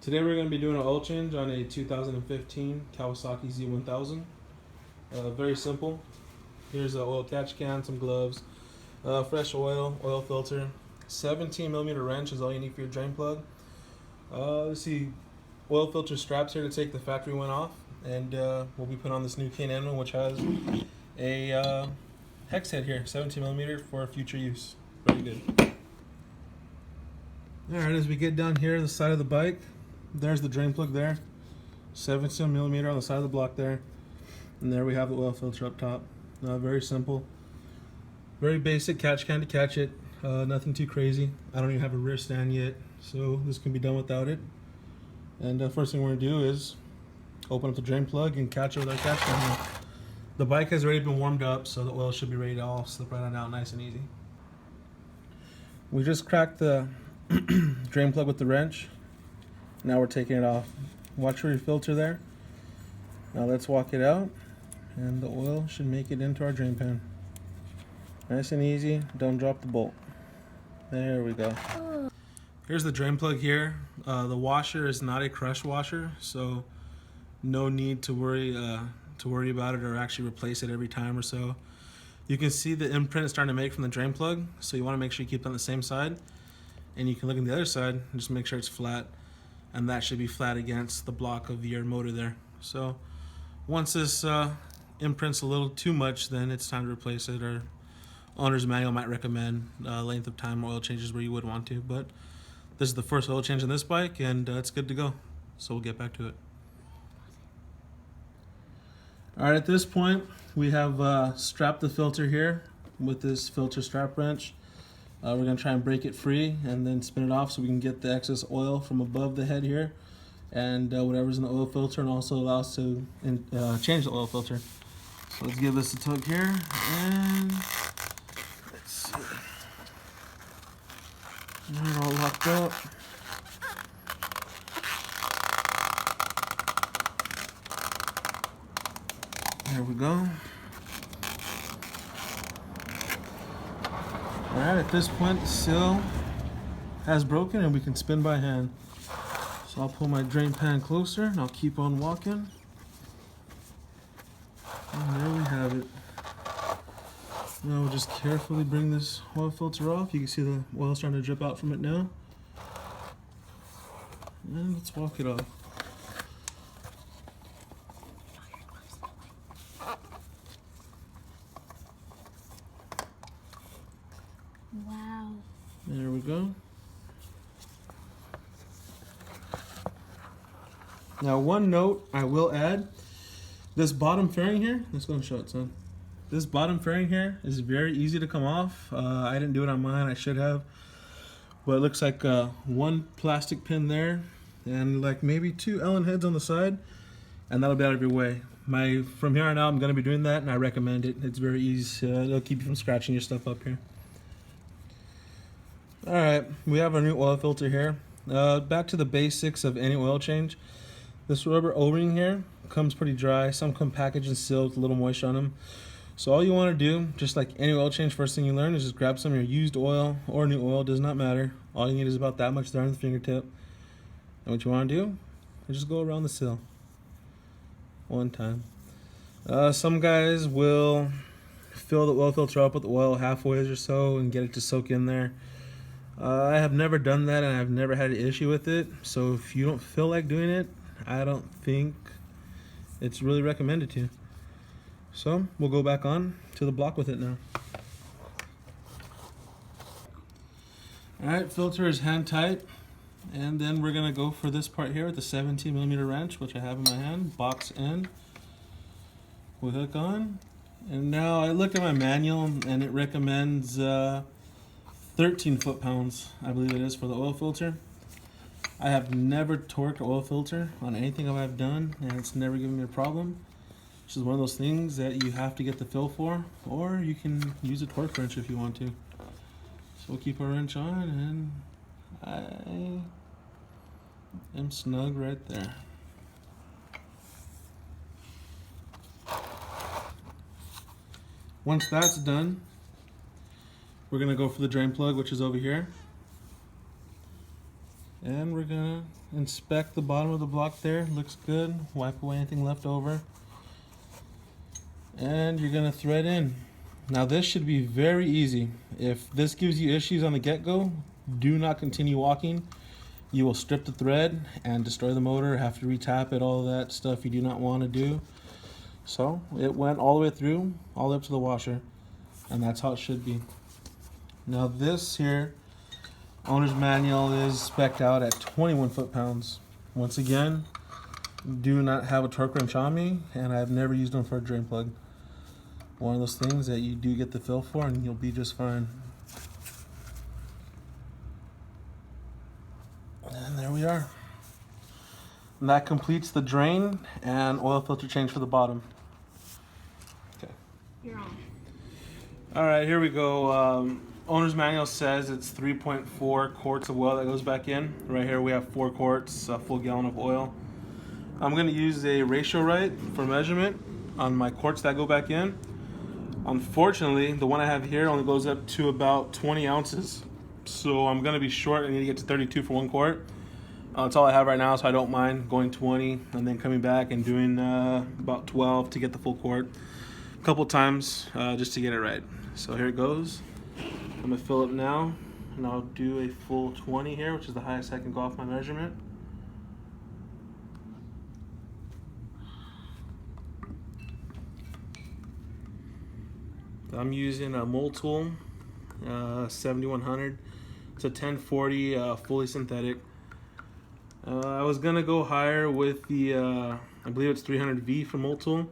Today we're going to be doing an oil change on a 2015 Kawasaki Z1000. Very simple. Here's an oil catch can, some gloves, fresh oil, oil filter, 17mm wrench is all you need for your drain plug. Let's see, oil filter straps here to take the factory one off, and we'll be putting on this new K&N one, which has a hex head here, 17mm for future use. Very good. Alright, as we get down here on the side of the bike, there's the drain plug there, 17mm on the side of the block there, and there we have the oil filter up top. Very simple, very basic catch can to catch it, nothing too crazy. I don't even have a rear stand yet, so this can be done without it. And first thing we're going to do is open up the drain plug and catch it with our catch can. The bike has already been warmed up, so the oil should be ready to all slip right on out nice and easy. We just cracked the drain plug with the wrench. Now we're taking it off. Watch for your filter there. Now let's walk it out, and the oil should make it into our drain pan. Nice and easy, don't drop the bolt. There we go. Here's the drain plug here. The washer is not a crush washer, so no need to worry about it or actually replace it every time or so. You can see the imprint it's starting to make from the drain plug, so you want to make sure you keep it on the same side. And you can look on the other side and just make sure it's flat, and that should be flat against the block of your motor there. So once this imprints a little too much, then it's time to replace it, or owner's manual might recommend length of time oil changes where you would want to, but this is the first oil change on this bike, and it's good to go. So we'll get back to it. Alright, at this point we have strapped the filter here with this filter strap wrench. We're going to try and break it free and then spin it off so we can get the excess oil from above the head here and whatever's in the oil filter, and also allow us to change the oil filter. So let's give this a tug here, and let's see. They're all locked up. There we go. Alright, at this point the seal has broken and we can spin by hand. So I'll pull my drain pan closer and I'll keep on walking. And there we have it. Now we'll just carefully bring this oil filter off. You can see the oil starting to drip out from it now. And let's walk it off. Wow. There we go. Now one note I will add, this bottom fairing here, let's go and show it, son. This bottom fairing here is very easy to come off. I didn't do it on mine, I should have. But it looks like one plastic pin there and like maybe 2 Allen heads on the side, and that'll be out of your way. From here on out I'm going to be doing that, and I recommend it. It's very easy. It'll keep you from scratching your stuff up here. Alright, we have our new oil filter here. Back to the basics of any oil change. This rubber O-ring here comes pretty dry. Some come packaged and sealed with a little moisture on them. So all you want to do, just like any oil change, first thing you learn is just grab some of your used oil or new oil, does not matter. All you need is about that much there on the fingertip. And what you want to do is just go around the seal one time. Some guys will fill the oil filter up with oil halfway or so and get it to soak in there. I have never done that, and I've never had an issue with it. So if you don't feel like doing it, I don't think it's really recommended to. So we'll go back on to the block with it now. Alright, filter is hand tight, and then we're going to go for this part here with the 17mm wrench, which I have in my hand, box end. We'll hook on, and now I looked at my manual and it recommends 13 foot-pounds, I believe it is, for the oil filter. I have never torqued an oil filter on anything I've done, and it's never given me a problem. Which is one of those things that you have to get the feel for, or you can use a torque wrench if you want to. So we'll keep our wrench on, and I am snug right there. Once that's done, we're going to go for the drain plug, which is over here. And we're gonna inspect the bottom of the block there. Looks good. Wipe away anything left over. And you're gonna thread in. Now this should be very easy. If this gives you issues on the get-go, do not continue walking. You will strip the thread and destroy the motor, have to retap it, all that stuff you do not want to do. So it went all the way through, all the way up to the washer, and that's how it should be. Now this here, owner's manual is spec'd out at 21 foot-pounds. Once again, do not have a torque wrench on me, and I've never used them for a drain plug. One of those things that you do get the feel for, and you'll be just fine. And there we are. And that completes the drain and oil filter change for the bottom. Okay. You're on. All right, here we go. Owner's manual says it's 3.4 quarts of oil that goes back in. Right here we have 4 quarts, a full gallon of oil. I'm going to use a ratio right for measurement on my quarts that go back in. Unfortunately, the one I have here only goes up to about 20 ounces. So I'm going to be short. I need to get to 32 for 1 quart. That's all I have right now, so I don't mind going 20 and then coming back and doing about 12 to get the full quart. A couple times just to get it right. So here it goes. I'm going to fill it now, and I'll do a full 20 here, which is the highest I can go off my measurement. I'm using a mold tool, 7100. It's a 1040 fully synthetic. I was gonna go higher with the I believe it's 300V from mold tool.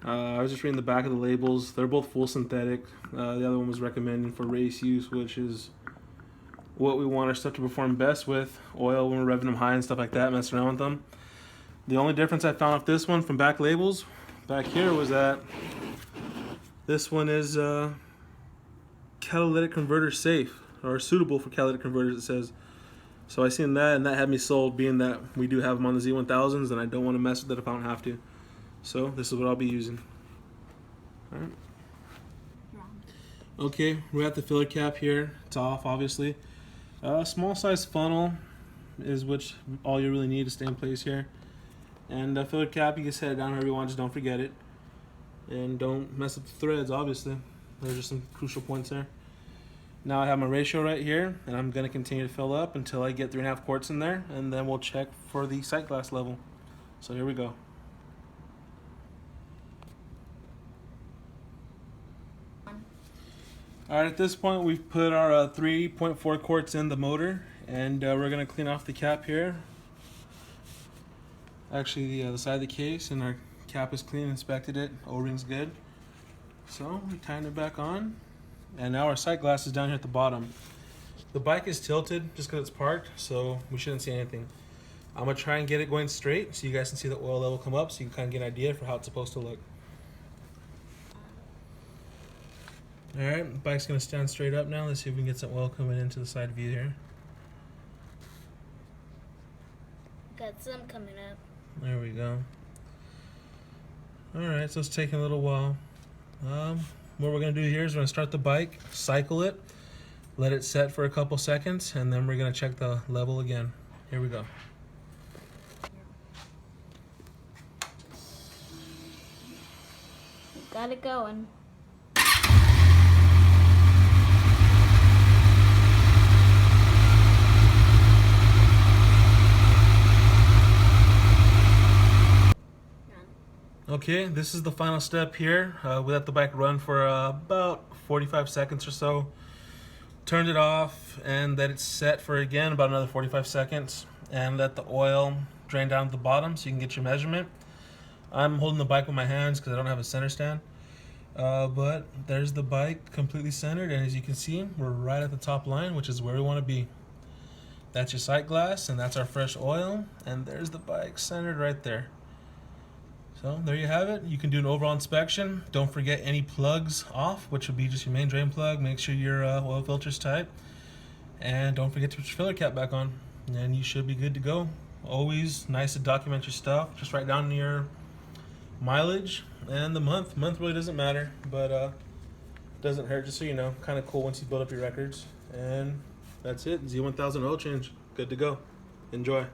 I was just reading the back of the labels. They're both full synthetic. The other one was recommended for race use, which is what we want our stuff to perform best with. Oil when we're revving them high and stuff like that, messing around with them. The only difference I found with this one from back labels back here was that this one is catalytic converter safe, or suitable for catalytic converters, it says. So I seen that, and that had me sold, being that we do have them on the Z1000s, and I don't want to mess with it if I don't have to. So this is what I'll be using. All right. Okay, we're at the filler cap here. It's off, obviously. Small size funnel is which all you really need to stay in place here. And filler cap, you can set it down however you want, just don't forget it. And don't mess up the threads, obviously. Those are some crucial points there. Now I have my ratio right here, and I'm going to continue to fill up until I get 3.5 quarts in there, and then we'll check for the sight glass level. So here we go. Alright, at this point we've put our 3.4 quarts in the motor, and we're going to clean off the cap here. Actually, the side of the case, and our cap is clean, inspected it, O-ring's good. So we tighten it back on, and now our sight glass is down here at the bottom. The bike is tilted just because it's parked, so we shouldn't see anything. I'm going to try and get it going straight so you guys can see the oil level come up, so you can kind of get an idea for how it's supposed to look. Alright, the bike's going to stand straight up now. Let's see if we can get some oil coming into the side view here. Got some coming up. There we go. Alright, so it's taking a little while. What we're going to do here is we're going to start the bike, cycle it, let it set for a couple seconds, and then we're going to check the level again. Here we go. Got it going. Okay, this is the final step here. We let the bike run for about 45 seconds or so. Turned it off and let it set for again about another 45 seconds, and let the oil drain down to the bottom so you can get your measurement. I'm holding the bike with my hands because I don't have a center stand. But there's the bike completely centered, and as you can see, we're right at the top line, which is where we want to be. That's your sight glass, and that's our fresh oil, and there's the bike centered right there. So there you have it. You can do an overall inspection. Don't forget any plugs off, which would be just your main drain plug. Make sure your oil filter's tight. And don't forget to put your filler cap back on. And you should be good to go. Always nice to document your stuff. Just write down your mileage and the month. Month really doesn't matter, but doesn't hurt, just so you know. Kind of cool once you build up your records. And that's it. Z1000 oil change. Good to go. Enjoy.